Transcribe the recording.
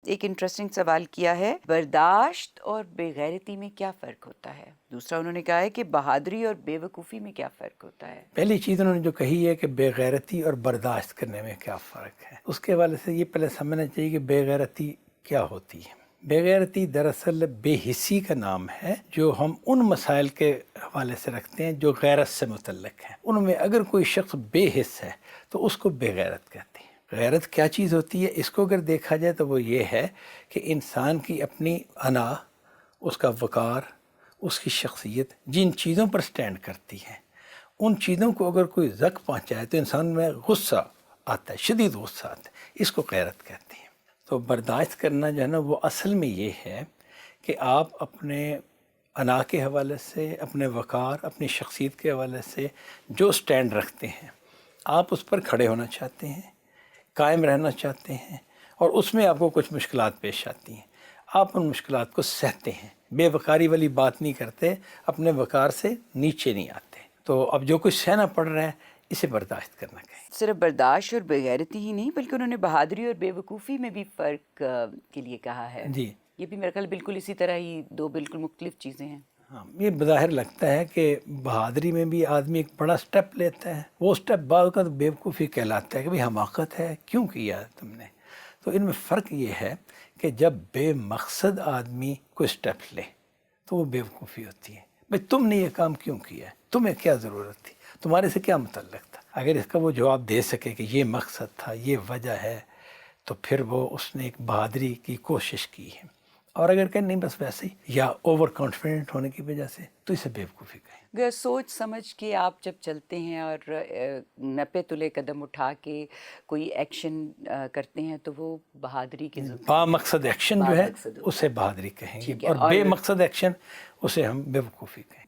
ایک انٹرسٹنگ سوال کیا ہے، برداشت اور بے غیرتی میں کیا فرق ہوتا ہے؟ دوسرا انہوں نے کہا ہے کہ بہادری اور بے وقوفی میں کیا فرق ہوتا ہے؟ پہلی چیز انہوں نے جو کہی ہے کہ بے غیرتی اور برداشت کرنے میں کیا فرق ہے، اس کے حوالے سے یہ پہلے سمجھنا چاہیے کہ بے غیرتی کیا ہوتی ہے۔ بے غیرتی دراصل بے حسی کا نام ہے جو ہم ان مسائل کے حوالے سے رکھتے ہیں جو غیرت سے متعلق ہیں۔ ان میں اگر کوئی شخص بے حس ہے تو اس کو بے غیرت کہتے ہیں۔ غیرت کیا چیز ہوتی ہے؟ اس کو اگر دیکھا جائے تو وہ یہ ہے کہ انسان کی اپنی انا، اس کا وقار، اس کی شخصیت جن چیزوں پر سٹینڈ کرتی ہے، ان چیزوں کو اگر کوئی زک پہنچائے تو انسان میں غصہ آتا ہے، شدید غصہ آتا ہے، اس کو غیرت کہتے ہیں۔ تو برداشت کرنا جو ہے نا وہ اصل میں یہ ہے کہ آپ اپنے انا کے حوالے سے، اپنے وقار، اپنی شخصیت کے حوالے سے جو سٹینڈ رکھتے ہیں آپ اس پر کھڑے ہونا چاہتے ہیں، قائم رہنا چاہتے ہیں، اور اس میں آپ کو کچھ مشکلات پیش آتی ہیں، آپ ان مشکلات کو سہتے ہیں، بے وقاری والی بات نہیں کرتے، اپنے وقار سے نیچے نہیں آتے۔ تو اب جو کچھ سہنا پڑ رہا ہے اسے برداشت کرنا کہیں۔ صرف برداشت اور بے غیرتی ہی نہیں بلکہ انہوں نے بہادری اور بے وقوفی میں بھی فرق کے لیے کہا ہے۔ جی یہ بھی میرے خیال بالکل اسی طرح ہی دو بالکل مختلف چیزیں ہیں۔ ہاں، یہ بظاہر لگتا ہے کہ بہادری میں بھی آدمی ایک بڑا سٹیپ لیتا ہے، وہ سٹیپ بعض کا بیوقوفی کہلاتا ہے کہ بھئی حماقت ہے، کیوں کیا تم نے؟ تو ان میں فرق یہ ہے کہ جب بے مقصد آدمی کوئی سٹیپ لے تو وہ بیوقوفی ہوتی ہے۔ بھئی تم نے یہ کام کیوں کیا ہے؟ تمہیں کیا ضرورت تھی؟ تمہارے سے کیا متعلق تھا؟ اگر اس کا وہ جواب دے سکے کہ یہ مقصد تھا، یہ وجہ ہے، تو پھر وہ اس نے ایک بہادری کی کوشش کی ہے۔ اور اگر کہ نہیں بس ویسے ہی یا اوور کانفیڈنٹ ہونے کی وجہ سے تو اسے بیوقوفی کہیں۔ اگر سوچ سمجھ کے آپ جب چلتے ہیں اور نپے تلے قدم اٹھا کے کوئی ایکشن کرتے ہیں تو وہ بہادری کے ضمن با مقصد ایکشن جو ہے مقصد ہوتا اسے بہادری کہیں گے، ٹھیک ہے۔ اور بے مقصد ایکشن اسے ہم بیوقوفی کہیں۔